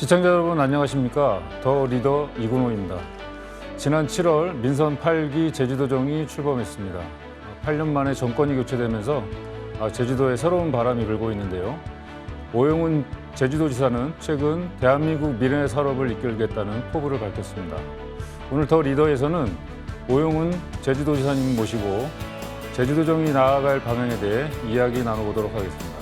시청자 여러분 안녕하십니까? 더 리더 이근호입니다. 지난 7월 민선 8기 제주도정이 출범했습니다. 8년 만에 정권이 교체되면서 제주도에 새로운 바람이 불고 있는데요. 오영훈 제주도지사는 최근 대한민국 미래 산업을 이끌겠다는 포부를 밝혔습니다. 오늘 더 리더에서는 오영훈 제주도지사님 모시고 제주도정이 나아갈 방향에 대해 이야기 나눠보도록 하겠습니다.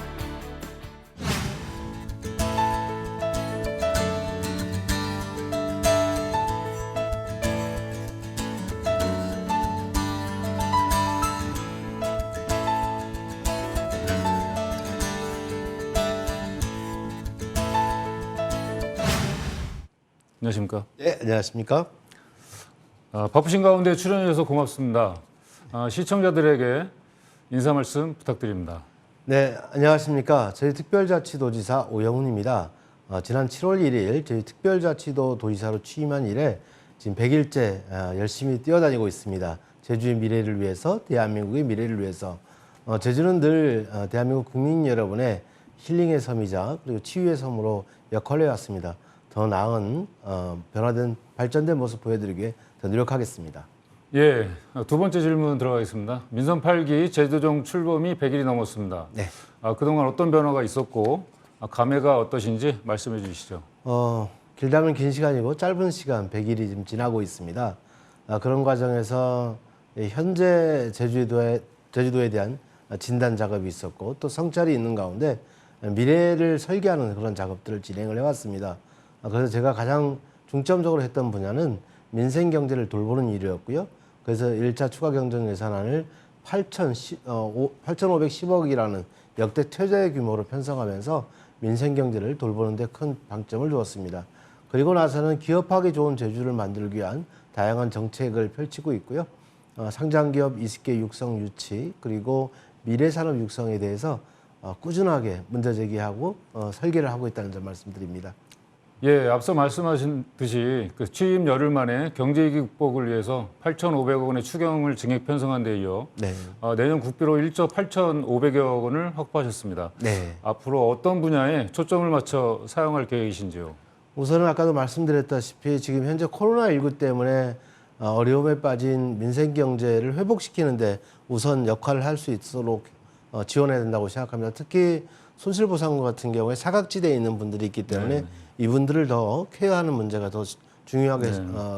안녕하십니까? 네, 안녕하십니까? 바쁘신 가운데 출연해 주셔서 고맙습니다. 시청자들에게 인사 말씀 부탁드립니다. 네, 안녕하십니까? 저희 특별자치도지사 오영훈입니다. 지난 7월 1일 저희 특별자치도 도지사로 취임한 이래 지금 100일째 열심히 뛰어다니고 있습니다. 제주의 미래를 위해서, 대한민국의 미래를 위해서. 제주는 늘 대한민국 국민 여러분의 힐링의 섬이자 그리고 치유의 섬으로 역할을 해왔습니다. 더 나은 변화된 발전된 모습 보여드리기 위해 더 노력하겠습니다. 예, 두 번째 질문 들어가겠습니다. 민선 8기 제주도정 출범이 100일이 넘었습니다. 네. 그동안 어떤 변화가 있었고 감회가 어떠신지 말씀해 주시죠. 길다면 긴 시간이고 짧은 시간 100일이 지금 지나고 있습니다. 그런 과정에서 현재 제주도에 대한 진단 작업이 있었고 또 성찰이 있는 가운데 미래를 설계하는 그런 작업들을 진행을 해왔습니다. 그래서 제가 가장 중점적으로 했던 분야는 민생 경제를 돌보는 일이었고요. 그래서 1차 추가 경정 예산안을 8,510억이라는 역대 최대 규모로 편성하면서 민생 경제를 돌보는 데 큰 방점을 두었습니다. 그리고 나서는 기업하기 좋은 제주를 만들기 위한 다양한 정책을 펼치고 있고요. 상장기업 20개 육성 유치 그리고 미래산업 육성에 대해서 꾸준하게 문제 제기하고 설계를 하고 있다는 점 말씀드립니다. 예, 앞서 말씀하신 듯이 취임 열흘 만에 경제위기 극복을 위해서 8,500억 원의 추경을 증액 편성한 데 이어 네. 내년 국비로 1조 8,500억 원을 확보하셨습니다. 네. 앞으로 어떤 분야에 초점을 맞춰 사용할 계획이신지요? 우선은 아까도 말씀드렸다시피 지금 현재 코로나19 때문에 어려움에 빠진 민생 경제를 회복시키는데 우선 역할을 할 수 있도록 지원해야 된다고 생각합니다. 특히 손실보상금 같은 경우에 사각지대에 있는 분들이 있기 때문에 이분들을 더 케어하는 문제가 더 중요하게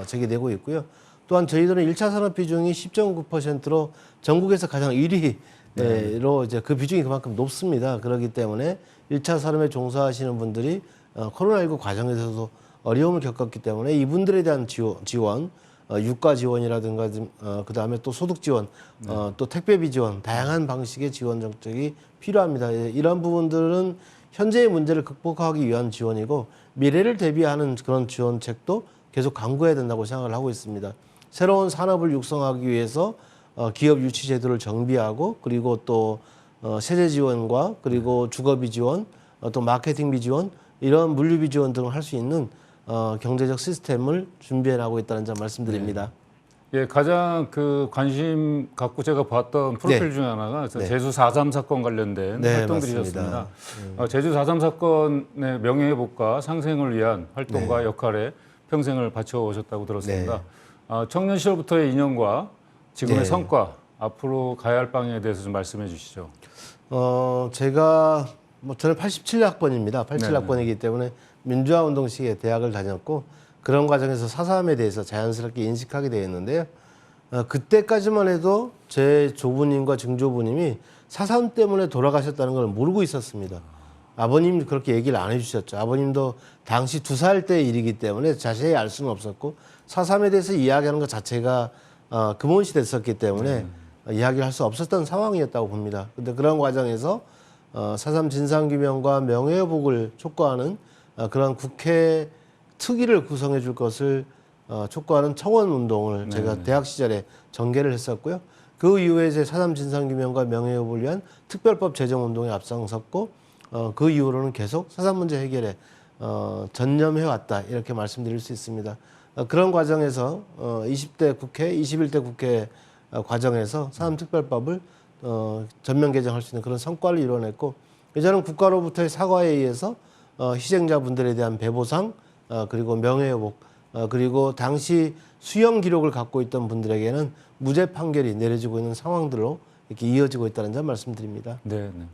제기되고 있고요. 또한 저희들은 1차 산업 비중이 10.9%로 전국에서 가장 1위로 이제 그 비중이 그만큼 높습니다. 그렇기 때문에 1차 산업에 종사하시는 분들이 코로나19 과정에서도 어려움을 겪었기 때문에 이분들에 대한 지원, 유가 지원이라든가 그다음에 또 소득 지원, 또 택배비 지원, 다양한 방식의 지원 정책이 필요합니다. 이런 부분들은 현재의 문제를 극복하기 위한 지원이고 미래를 대비하는 그런 지원책도 계속 강구해야 된다고 생각을 하고 있습니다. 새로운 산업을 육성하기 위해서 기업 유치 제도를 정비하고 그리고 또 세제 지원과 그리고 주거비 지원, 또 마케팅비 지원 이런 물류비 지원 등을 할 수 있는 경제적 시스템을 준비해 나가고 있다는 점 말씀드립니다. 예, 가장 관심 갖고 제가 봤던 프로필 중에 하나가 제주 4.3 사건 관련된 활동들이셨습니다. 제주 4.3 사건의 명예회복과 상생을 위한 활동과 역할에 평생을 바쳐오셨다고 들었습니다. 청년 시절부터의 인연과 지금의 성과, 앞으로 가야 할 방향에 대해서 좀 말씀해 주시죠. 제가 저는 87학번입니다. 87학번이기 때문에 민주화운동 시기에 대학을 다녔고 그런 과정에서 4.3에 대해서 자연스럽게 인식하게 되었는데요. 그때까지만 해도 제 조부님과 증조부님이 4.3 때문에 돌아가셨다는 걸 모르고 있었습니다. 아버님 그렇게 얘기를 안 해주셨죠. 아버님도 당시 2살 때 일이기 때문에 자세히 알 수는 없었고 4.3에 대해서 이야기하는 것 자체가 금원시됐었기 때문에 이야기를 할 수 없었던 상황이었다고 봅니다. 근데 그런 과정에서 4.3 진상규명과 명예회복을 촉구하는 그런 국회 특위를 구성해 줄 것을 촉구하는 청원운동을 제가 대학 시절에 전개를 했었고요. 그 이후에 이제 4.3 진상규명과 명예회복을 위한 특별법 제정운동에 앞장섰고 그 이후로는 계속 4.3 문제 해결에 전념해왔다 이렇게 말씀드릴 수 있습니다. 그런 과정에서 20대 국회, 21대 국회 과정에서 4.3 특별법을 전면 개정할 수 있는 그런 성과를 이뤄냈고 이제는 국가로부터의 사과에 의해서 희생자분들에 대한 배보상, 그리고 명예회복, 그리고 당시 수형 기록을 갖고 있던 분들에게는 무죄 판결이 내려지고 있는 상황들로 이렇게 이어지고 있다는 점 말씀드립니다. 네, 네.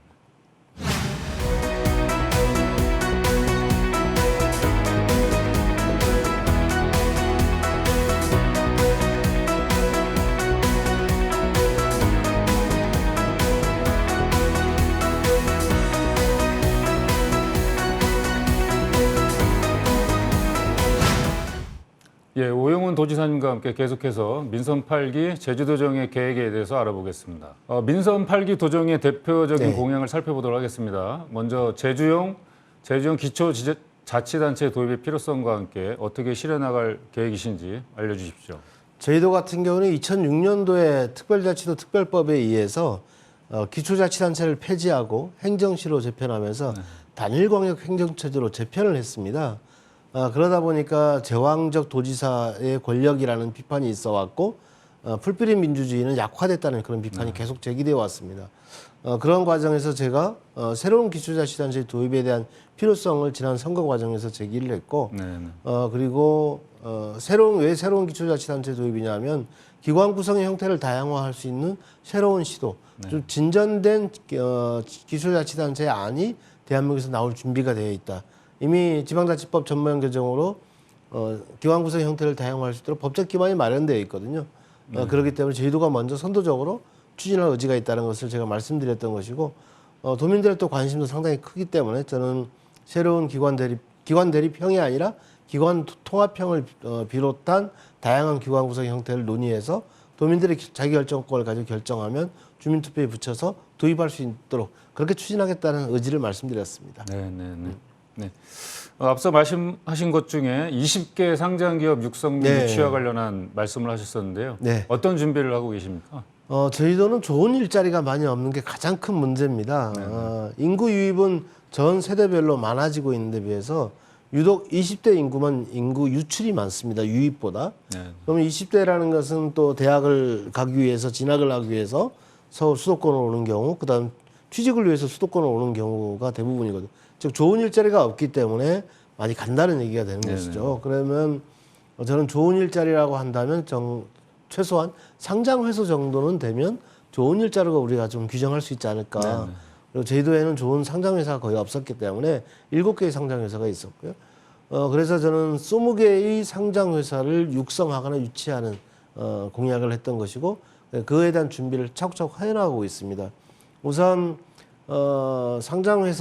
예, 오영훈 도지사님과 함께 계속해서 민선 8기 제주도정의 계획에 대해서 알아보겠습니다. 민선 8기 도정의 대표적인 네. 공약을 살펴보도록 하겠습니다. 먼저 제주형 기초자치단체 도입의 필요성과 함께 어떻게 실현나갈 계획이신지 알려주십시오. 저희도 같은 경우는 2006년도에 특별자치도 특별법에 의해서 기초자치단체를 폐지하고 행정시로 재편하면서 단일광역 행정체제로 재편을 했습니다. 그러다 보니까 제왕적 도지사의 권력이라는 비판이 있어 왔고 풀뿌리 민주주의는 약화됐다는 그런 비판이 계속 제기되어 왔습니다. 그런 과정에서 제가 새로운 기초자치단체 도입에 대한 필요성을 지난 선거 과정에서 제기를 했고 그리고 왜 새로운 기초자치단체 도입이냐면 기관 구성의 형태를 다양화할 수 있는 새로운 시도, 좀 진전된 기초자치단체의 안이 대한민국에서 나올 준비가 되어 있다. 이미 지방자치법 전면 개정으로 기관 구성 형태를 다양화할 수 있도록 법적 기반이 마련되어 있거든요. 그렇기 때문에 저희도가 먼저 선도적으로 추진할 의지가 있다는 것을 제가 말씀드렸던 것이고 도민들의 또 관심도 상당히 크기 때문에 저는 새로운 기관 대립형이 아니라 기관 통합형을 비롯한 다양한 기관 구성 형태를 논의해서 도민들의 자기결정권을 가지고 결정하면 주민투표에 붙여서 도입할 수 있도록 그렇게 추진하겠다는 의지를 말씀드렸습니다. 네. 앞서 말씀하신 것 중에 20개 상장기업 육성 및 유치와 관련한 말씀을 하셨었는데요. 네. 어떤 준비를 하고 계십니까? 저희도는 좋은 일자리가 많이 없는 게 가장 큰 문제입니다. 인구 유입은 전 세대별로 많아지고 있는데 비해서 유독 20대 인구만 인구 유출이 많습니다. 유입보다. 그러면 20대라는 것은 또 대학을 가기 위해서 진학을 하기 위해서 서울 수도권으로 오는 경우, 그다음 취직을 위해서 수도권으로 오는 경우가 대부분이거든요. 즉 좋은 일자리가 없기 때문에 많이 간다는 얘기가 되는 것이죠. 그러면 저는 좋은 일자리라고 한다면 최소한 상장 회수 정도는 되면 좋은 일자리가 우리가 좀 규정할 수 있지 않을까. 그리고 제주도에는 좋은 상장 회사가 거의 없었기 때문에 7개의 상장 회사가 있었고요. 그래서 저는 20개의 상장 회사를 육성하거나 유치하는 공약을 했던 것이고 그에 대한 준비를 차곡차곡 해나가고 있습니다. 우선 상장을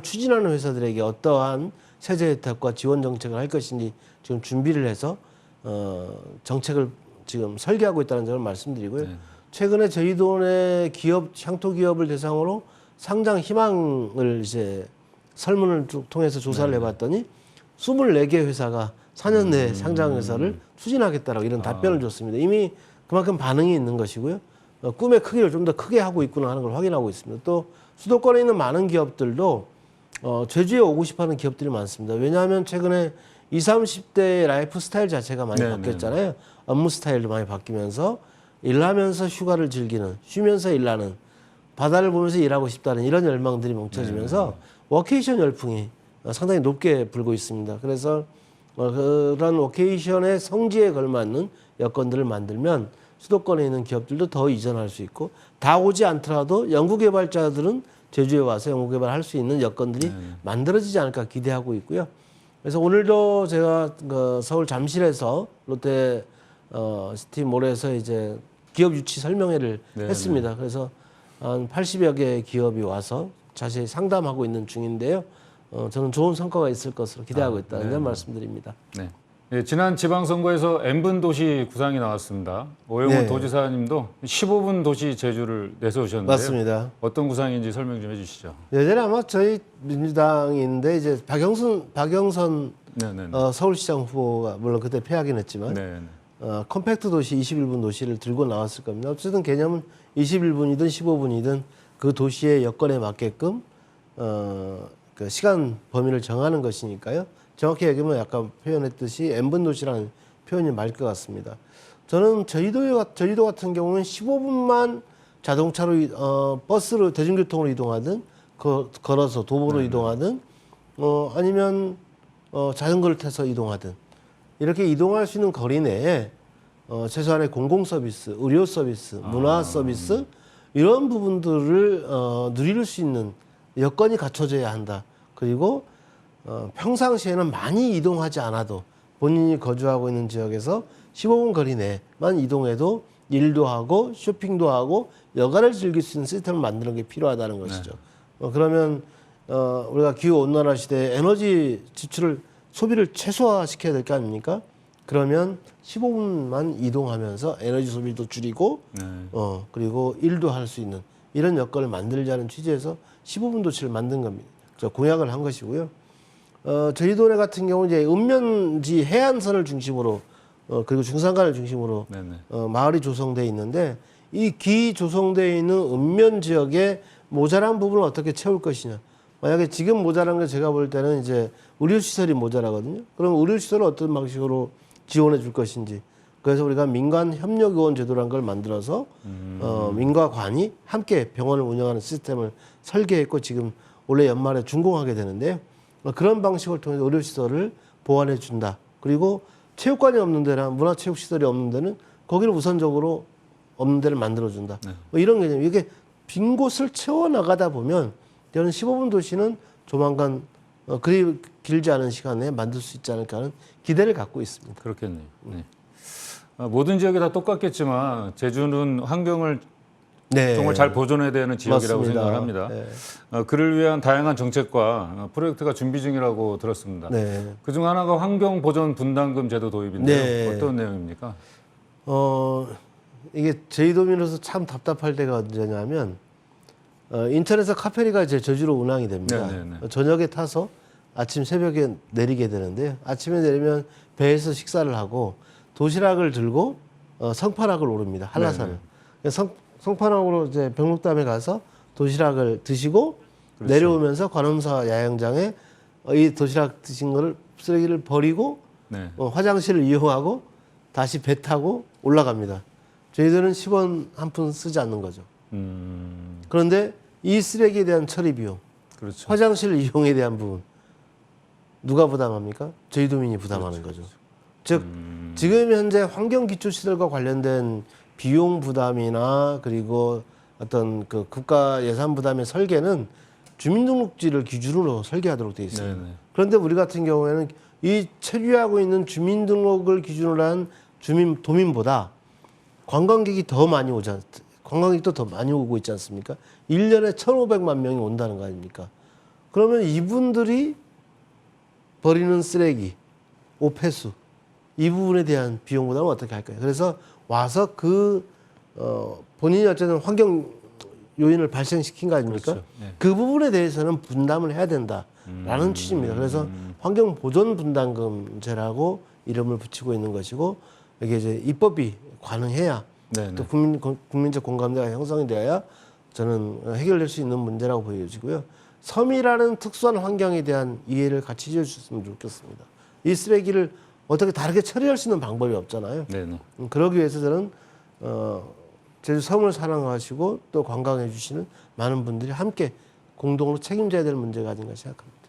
추진하는 회사들에게 어떠한 세제 혜택과 지원 정책을 할 것인지 지금 준비를 해서 정책을 지금 설계하고 있다는 점을 말씀드리고요. 최근에 저희도 내 향토 기업을 대상으로 상장 희망을 이제 설문을 통해서 조사를 해봤더니 24개 회사가 4년 내에 상장 회사를 추진하겠다라고 이런 답변을 줬습니다. 이미 그만큼 반응이 있는 것이고요. 꿈의 크기를 좀 더 크게 하고 있구나 하는 걸 확인하고 있습니다. 또 수도권에 있는 많은 기업들도 제주에 오고 싶어하는 기업들이 많습니다. 왜냐하면 최근에 20, 30대의 라이프 스타일 자체가 많이 바뀌었잖아요. 업무 스타일도 많이 바뀌면서 일하면서 휴가를 즐기는, 쉬면서 일하는, 바다를 보면서 일하고 싶다는 이런 열망들이 뭉쳐지면서 워케이션 열풍이 상당히 높게 불고 있습니다. 그래서 그런 워케이션의 성지에 걸맞는 여건들을 만들면 수도권에 있는 기업들도 더 이전할 수 있고 다 오지 않더라도 연구개발자들은 제주에 와서 연구개발할 수 있는 여건들이 만들어지지 않을까 기대하고 있고요. 그래서 오늘도 제가 서울 잠실에서 롯데 시티몰에서 이제 기업 유치 설명회를 했습니다. 그래서 한 80여 개의 기업이 와서 자세히 상담하고 있는 중인데요. 저는 좋은 성과가 있을 것으로 기대하고 있다는 점 말씀드립니다. 네, 지난 지방선거에서 N분 도시 구상이 나왔습니다. 오영훈 도지사님도 15분 도시 제주를 내세우셨는데요. 맞습니다. 어떤 구상인지 설명 좀 해주시죠. 예전에 아마 저희 민주당인데 이제 박영선 서울시장 후보가 물론 그때 패하긴 했지만 컴팩트 도시 21분 도시를 들고 나왔을 겁니다. 어쨌든 개념은 21분이든 15분이든 그 도시의 여건에 맞게끔 그 시간 범위를 정하는 것이니까요. 정확히 얘기하면 아까 표현했듯이 N분 도시라는 표현이 맞을 것 같습니다. 저는 저희도 같은 경우는 15분만 자동차로 버스로 대중교통으로 이동하든 걸어서 도보로 이동하든 아니면 자전거를 타서 이동하든 이렇게 이동할 수 있는 거리 내에 최소한의 공공 서비스, 의료 서비스, 문화 서비스 이런 부분들을 누릴 수 있는 여건이 갖춰져야 한다. 그리고 평상시에는 많이 이동하지 않아도 본인이 거주하고 있는 지역에서 15분 거리 내만 이동해도 일도 하고 쇼핑도 하고 여가를 즐길 수 있는 시스템을 만드는 게 필요하다는 것이죠. 그러면 우리가 기후 온난화 시대에 에너지 지출을 소비를 최소화시켜야 될 거 아닙니까? 그러면 15분만 이동하면서 에너지 소비도 줄이고 그리고 일도 할 수 있는 이런 여건을 만들자는 취지에서 15분 도시를 만든 겁니다. 공약을 한 것이고요. 저희 동네 같은 경우 이제 읍면지 해안선을 중심으로 그리고 중산간을 중심으로 마을이 조성돼 있는데 이 기 조성돼 있는 읍면 지역에 모자란 부분을 어떻게 채울 것이냐. 만약에 지금 모자란 게 제가 볼 때는 이제 의료시설이 모자라거든요. 그럼 의료시설을 어떤 방식으로 지원해 줄 것인지. 그래서 우리가 민간협력의원 제도라는 걸 만들어서 민과관이 함께 병원을 운영하는 시스템을 설계했고 지금 올해 연말에 준공하게 되는데요. 그런 방식을 통해서 의료시설을 보완해 준다. 그리고 체육관이 없는 데나 문화체육시설이 없는 데는 거기를 우선적으로 없는 데를 만들어준다. 뭐 이런 개념. 이게 빈 곳을 채워나가다 보면 저는 15분 도시는 조만간 그리 길지 않은 시간에 만들 수 있지 않을까 하는 기대를 갖고 있습니다. 그렇겠네요. 네. 모든 지역이 다 똑같겠지만 제주는 환경을 정말 잘 보존해야 되는 지역이라고 맞습니다. 생각을 합니다. 그를 위한 다양한 정책과 프로젝트가 준비 중이라고 들었습니다. 그중 하나가 환경보전분담금 제도 도입인데요. 어떤 내용입니까? 이게 제주도민으로서 참 답답할 때가 언제냐면 인천에서 카페리가 이제 제주로 운항이 됩니다. 저녁에 타서 아침 새벽에 내리게 되는데요. 아침에 내리면 배에서 식사를 하고 도시락을 들고 성판악을 오릅니다. 한라산을. 성판악으로 이제 병록담에 가서 도시락을 드시고 내려오면서 관음사 야영장에 이 도시락 드신 거를 쓰레기를 버리고 화장실을 이용하고 다시 배 타고 올라갑니다. 저희들은 10원 한 푼 쓰지 않는 거죠. 그런데 이 쓰레기에 대한 처리 비용, 화장실 이용에 대한 부분 누가 부담합니까? 저희도민이 부담하는 거죠. 즉 지금 현재 환경기초시설과 관련된 비용 부담이나 그리고 어떤 그 국가 예산 부담의 설계는 주민등록지를 기준으로 설계하도록 되어 있습니다. 그런데 우리 같은 경우에는 이 체류하고 있는 주민등록을 기준으로 한 도민보다 관광객이 더 많이 관광객도 더 많이 오고 있지 않습니까? 1년에 1,500만 명이 온다는 거 아닙니까? 그러면 이분들이 버리는 쓰레기, 오폐수 이 부분에 대한 비용 부담은 어떻게 할까요? 그래서 와서 본인이 어쨌든 환경 요인을 발생시킨 거 아닙니까? 그 부분에 대해서는 분담을 해야 된다라는 취지입니다. 그래서 환경보전분담금제라고 이름을 붙이고 있는 것이고 이게 이제 입법이 가능해야 또 국민적 공감대가 형성이 되어야 저는 해결될 수 있는 문제라고 보여지고요. 섬이라는 특수한 환경에 대한 이해를 같이 해주셨으면 좋겠습니다. 이 쓰레기를 어떻게 다르게 처리할 수 있는 방법이 없잖아요. 그러기 위해서 저는 제주 섬을 사랑하시고 또 관광해 주시는 많은 분들이 함께 공동으로 책임져야 될 문제가 아닌가 생각합니다.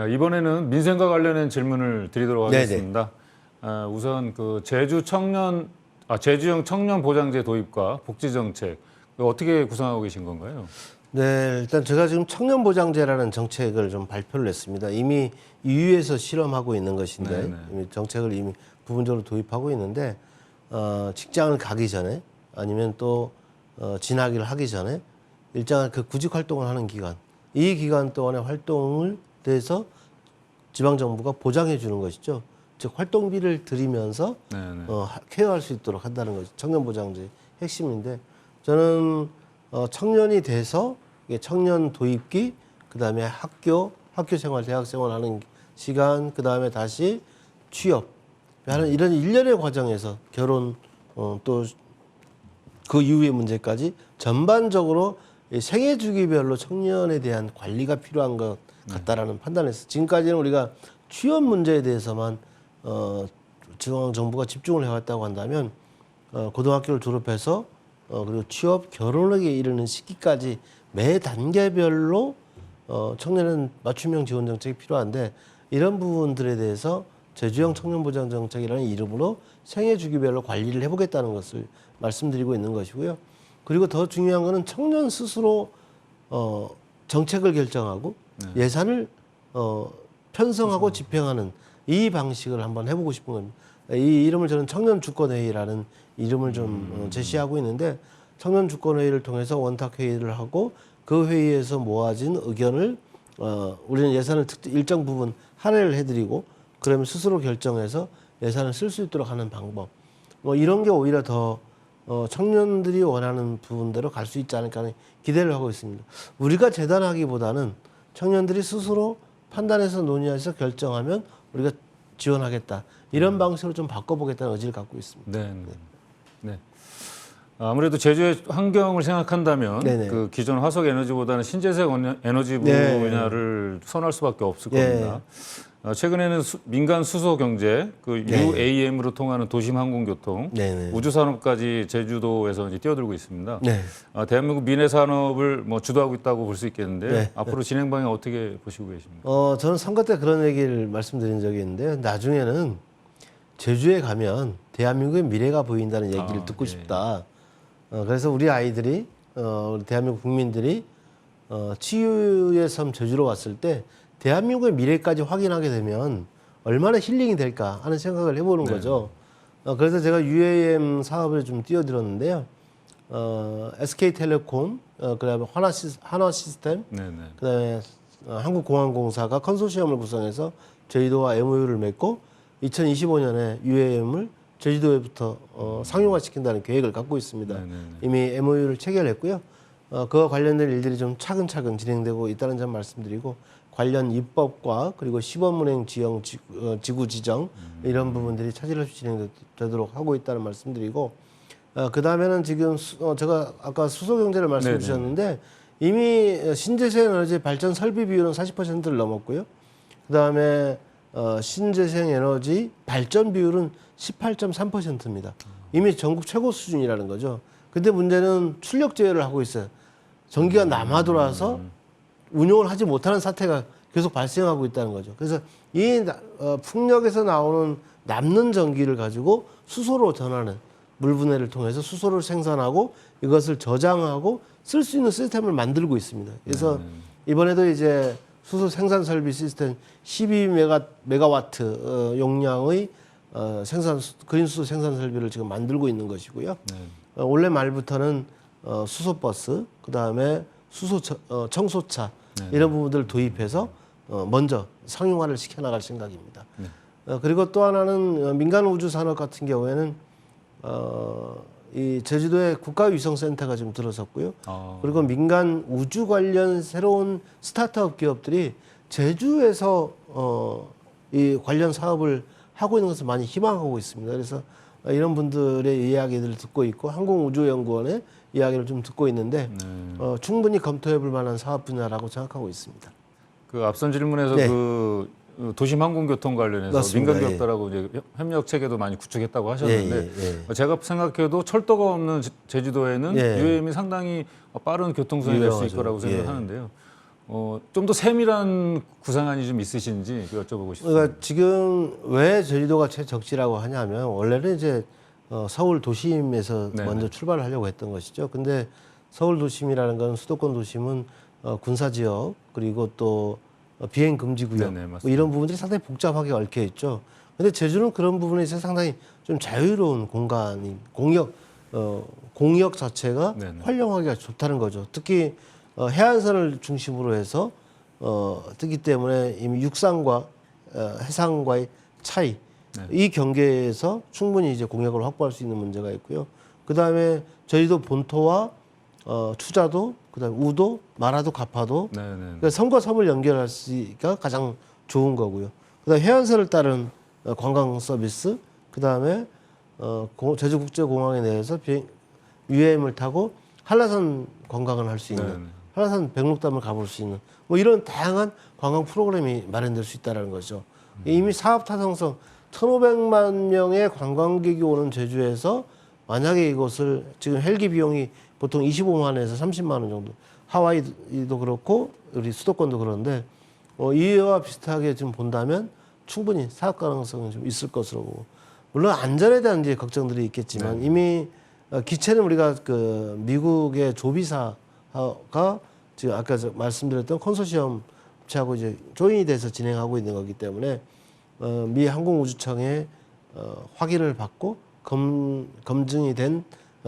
이번에는 민생과 관련된 질문을 드리도록 하겠습니다. 우선 그 제주형 청년 보장제 도입과 복지 정책 어떻게 구상하고 계신 건가요? 네, 일단 제가 지금 청년 보장제라는 정책을 좀 발표를 했습니다. 이미 EU에서 실험하고 있는 것인데 이미 정책을 이미 부분적으로 도입하고 있는데 직장을 가기 전에 아니면 또 진학을 하기 전에 일정한 그 구직 활동을 하는 기간, 이 기간 동안의 활동을 대해서 지방정부가 보장해 주는 것이죠. 즉 활동비를 들이면서 케어할 수 있도록 한다는 것이 청년보장제의 핵심인데 저는 청년이 돼서 청년 도입기, 그다음에 학교 생활, 대학 생활 하는 시간, 그다음에 다시 취업 하는 이런 일련의 과정에서 결혼 또 그 이후의 문제까지 전반적으로 이 생애 주기별로 청년에 대한 관리가 필요한 것 같다라는 판단에서 지금까지는 우리가 취업 문제에 대해서만 중앙 정부가 집중을 해왔다고 한다면 고등학교를 졸업해서 그리고 취업, 결혼에 이르는 시기까지 매 단계별로 청년은 맞춤형 지원 정책이 필요한데 이런 부분들에 대해서 제주형 청년보장 정책이라는 이름으로 생애 주기별로 관리를 해보겠다는 것을 말씀드리고 있는 것이고요. 그리고 더 중요한 것은 청년 스스로 정책을 결정하고 예산을 편성하고 집행하는 이 방식을 한번 해보고 싶은 겁니다. 이 이름을 저는 청년주권회의라는 이름을 좀 제시하고 있는데 청년주권회의를 통해서 원탁회의를 하고 그 회의에서 모아진 의견을 우리는 예산을 일정 부분 할애를 해드리고 그러면 스스로 결정해서 예산을 쓸 수 있도록 하는 방법 이런 게 오히려 더 청년들이 원하는 부분대로 갈 수 있지 않을까 하는 기대를 하고 있습니다. 우리가 재단하기보다는 청년들이 스스로 판단해서 논의해서 결정하면 우리가 지원하겠다. 이런 방식으로 좀 바꿔보겠다는 의지를 갖고 있습니다. 네. 네. 아무래도 제주의 환경을 생각한다면 네네. 그 기존 화석 에너지보다는 신재생 에너지 네. 분야를 선호할 수밖에 없을 네. 겁니다. 최근에는 민간 수소 경제, 그 네. UAM으로 통하는 도심 항공교통, 네네. 우주 산업까지 제주도에서 이제 뛰어들고 있습니다. 네. 대한민국 미래 산업을 뭐 주도하고 있다고 볼 수 있겠는데 네. 앞으로 진행 방향 어떻게 보시고 계십니까? 저는 선거 때 그런 얘기를 말씀드린 적이 있는데 나중에는 제주에 가면 대한민국의 미래가 보인다는 얘기를 듣고 예. 싶다. 그래서 우리 아이들이 우리 대한민국 국민들이 치유의 섬 제주로 왔을 때 대한민국의 미래까지 확인하게 되면 얼마나 힐링이 될까 하는 생각을 해보는 거죠. 그래서 제가 UAM 사업을 좀 띄워드렸는데요. SK텔레콤, 그다음에 한화 시스템, 그다음에 한국공항공사가 컨소시엄을 구성해서 제주도와 MOU를 맺고 2025년에 UAM을 제주도에부터 상용화시킨다는 계획을 갖고 있습니다. 이미 MOU를 체결했고요. 그와 관련된 일들이 좀 차근차근 진행되고 있다는 점 말씀드리고 관련 입법과 그리고 시범운행 지형, 지구 지정 이런 부분들이 차질 없이 진행되도록 하고 있다는 말씀드리고 그 다음에는 지금 제가 아까 수소 경제를 말씀해 주셨는데 이미 신재생 에너지 발전 설비 비율은 40%를 넘었고요. 그 다음에 신재생 에너지 발전 비율은 18.3%입니다. 이미 전국 최고 수준이라는 거죠. 근데 문제는 출력 제외를 하고 있어요. 전기가 남아 돌아서 운용을 하지 못하는 사태가 계속 발생하고 있다는 거죠. 그래서 이 풍력에서 나오는 남는 전기를 가지고 수소로 전하는 물분해를 통해서 수소를 생산하고 이것을 저장하고 쓸 수 있는 시스템을 만들고 있습니다. 그래서 이번에도 이제 수소 생산 설비 시스템 12메가와트 용량의 그린 수소 생산 설비를 지금 만들고 있는 것이고요. 올해 말부터는 수소버스, 그 다음에 수소 청소차 이런 부분들을 도입해서 먼저 상용화를 시켜나갈 생각입니다. 그리고 또 하나는 민간 우주 산업 같은 경우에는 이 제주도에 국가위성센터가 지금 들어섰고요. 그리고 민간 우주 관련 새로운 스타트업 기업들이 제주에서 이 관련 사업을 하고 있는 것을 많이 희망하고 있습니다. 그래서 이런 분들의 이야기들을 듣고 있고 항공우주연구원의 이야기를 좀 듣고 있는데 충분히 검토해볼 만한 사업 분야라고 생각하고 있습니다. 그 앞선 질문에서 그 도심 항공교통 관련해서 맞습니다. 민간 기업들하고 이제 협력 체계도 많이 구축했다고 하셨는데 제가 생각해도 철도가 없는 제주도에는 UAM이 상당히 빠른 교통선이 될 수 있을 거라고 생각하는데요. 좀 더 세밀한 구상안이 좀 있으신지 여쭤보고 싶습니다. 그러니까 지금 왜 제주도가 최적지라고 하냐면 원래는 이제 서울 도심에서 먼저 출발을 하려고 했던 것이죠. 근데 서울 도심이라는 건 수도권 도심은 군사 지역 그리고 또 비행 금지 구역 뭐 이런 부분들이 상당히 복잡하게 얽혀 있죠. 근데 제주는 그런 부분에 있어서 상당히 좀 자유로운 공간이 공역 자체가 활용하기가 좋다는 거죠. 특히 해안선을 중심으로 해서 뜨기 때문에 이미 육상과 해상과의 차이 이 경계에서 충분히 이제 공약을 확보할 수 있는 문제가 있고요. 그 다음에 저희도 본토와 추자도, 그다음에 우도, 마라도, 가파도 그러니까 섬과 섬을 연결할 수가 가장 좋은 거고요. 그다음 해안선을 따른 관광 서비스, 그 다음에 제주국제공항에 내에서 UAM을 타고 한라산 관광을 할 수 있는, 네. 한라산 백록담을 가볼 수 있는 뭐 이런 다양한 관광 프로그램이 마련될 수 있다는 거죠. 이미 사업 타당성 1,500만 명의 관광객이 오는 제주에서 만약에 이것을 지금 헬기 비용이 보통 25만원에서 30만 원 정도, 하와이도 그렇고 우리 수도권도 그런데 이와 비슷하게 지금 본다면 충분히 사업 가능성은 좀 있을 것으로 보고, 물론 안전에 대한 이제 걱정들이 있겠지만 이미 기체는 우리가 그 미국의 조비사가 지금 아까 말씀드렸던 컨소시엄 업체하고 이제 조인이 돼서 진행하고 있는 거기 때문에 미 항공우주청의 확인을 받고 검증이 된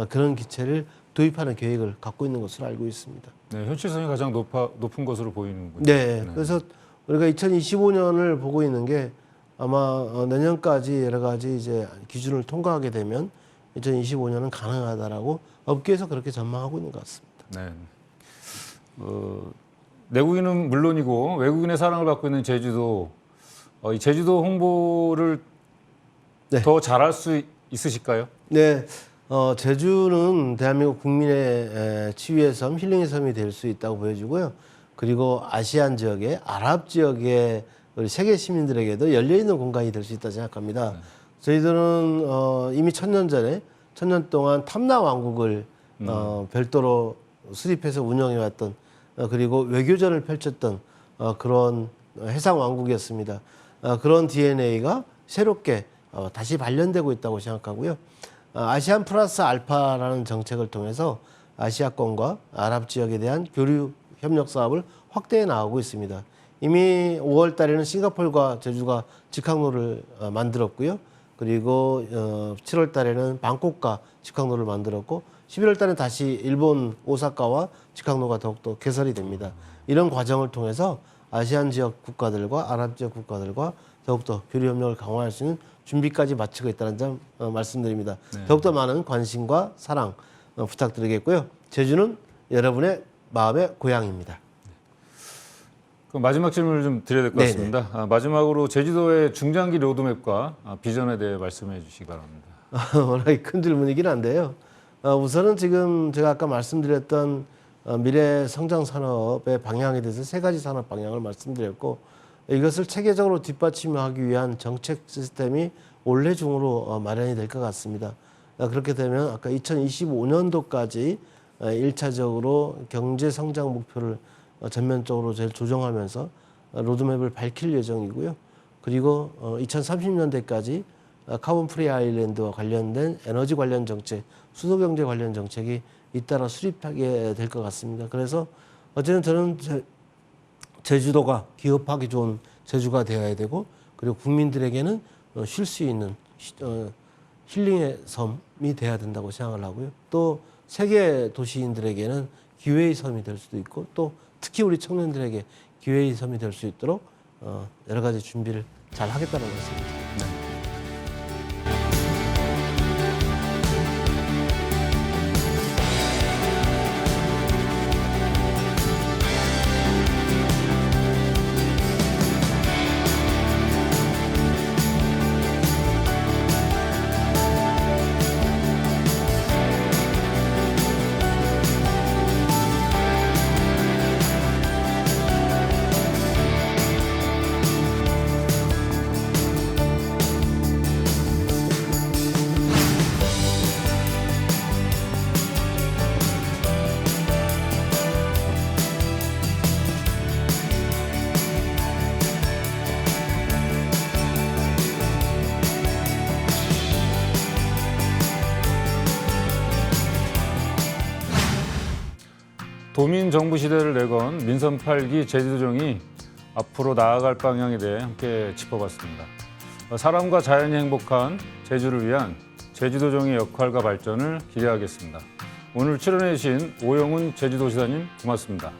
그런 기체를 도입하는 계획을 갖고 있는 것으로 알고 있습니다. 네, 현실성이 가장 높은 것으로 보이는군요. 네, 그래서 우리가 2025년을 보고 있는 게 아마 내년까지 여러 가지 이제 기준을 통과하게 되면 2025년은 가능하다라고 업계에서 그렇게 전망하고 있는 것 같습니다. 네. 내국인은 물론이고 외국인의 사랑을 받고 있는 제주도, 이 제주도 홍보를 네. 더 잘할 수 있으실까요? 네, 제주는 대한민국 국민의 치유의 섬, 힐링의 섬이 될 수 있다고 보여지고요. 그리고 아시안 지역의 아랍 지역의 우리 세계 시민들에게도 열려있는 공간이 될 수 있다고 생각합니다. 저희들은 이미 1000년 전에 1000년 동안 탐나 왕국을 별도로 수립해서 운영해왔던 그리고 외교전을 펼쳤던 그런 해상 왕국이었습니다. 그런 DNA가 새롭게 다시 발견되고 있다고 생각하고요. 아시안 플러스 알파라는 정책을 통해서 아시아권과 아랍 지역에 대한 교류 협력 사업을 확대해 나가고 있습니다. 이미 5월 달에는 싱가포르와 제주가 직항로를 만들었고요. 그리고 7월 달에는 방콕과 직항로를 만들었고 11월 달에 다시 일본 오사카와 직항로가 더욱더 개설이 됩니다. 이런 과정을 통해서 아시안 지역 국가들과 아랍 지역 국가들과 더욱더 교류 협력을 강화할 수 있는 준비까지 마치고 있다는 점 말씀드립니다. 네. 더욱더 많은 관심과 사랑 부탁드리겠고요. 제주는 여러분의 마음의 고향입니다. 그럼 마지막 질문을 좀 드려야 될 것 같습니다. 마지막으로 제주도의 중장기 로드맵과 비전에 대해 말씀해 주시기 바랍니다. 워낙에 큰 질문이긴 한데요. 우선은 지금 제가 아까 말씀드렸던 미래 성장 산업의 방향에 대해서 세 가지 산업 방향을 말씀드렸고, 이것을 체계적으로 뒷받침하기 위한 정책 시스템이 올해 중으로 마련이 될 것 같습니다. 그렇게 되면 아까 2025년도까지 1차적으로 경제 성장 목표를 전면적으로 조정하면서 로드맵을 밝힐 예정이고요. 그리고 2030년대까지 카본 프리 아일랜드와 관련된 에너지 관련 정책, 수도 경제 관련 정책이 잇따라 수립하게 될 것 같습니다. 그래서 어쨌든 저는 제주도가 기업하기 좋은 제주가 되어야 되고, 그리고 국민들에게는 쉴 수 있는 힐링의 섬이 돼야 된다고 생각을 하고요. 또 세계 도시인들에게는 기회의 섬이 될 수도 있고, 또 특히 우리 청년들에게 기회의 섬이 될 수 있도록 여러 가지 준비를 잘 하겠다는 것입니다. 도민 정부 시대를 내건 민선 8기 제주도정이 앞으로 나아갈 방향에 대해 함께 짚어봤습니다. 사람과 자연이 행복한 제주를 위한 제주도정의 역할과 발전을 기대하겠습니다. 오늘 출연해 주신 오영훈 제주도지사님 고맙습니다.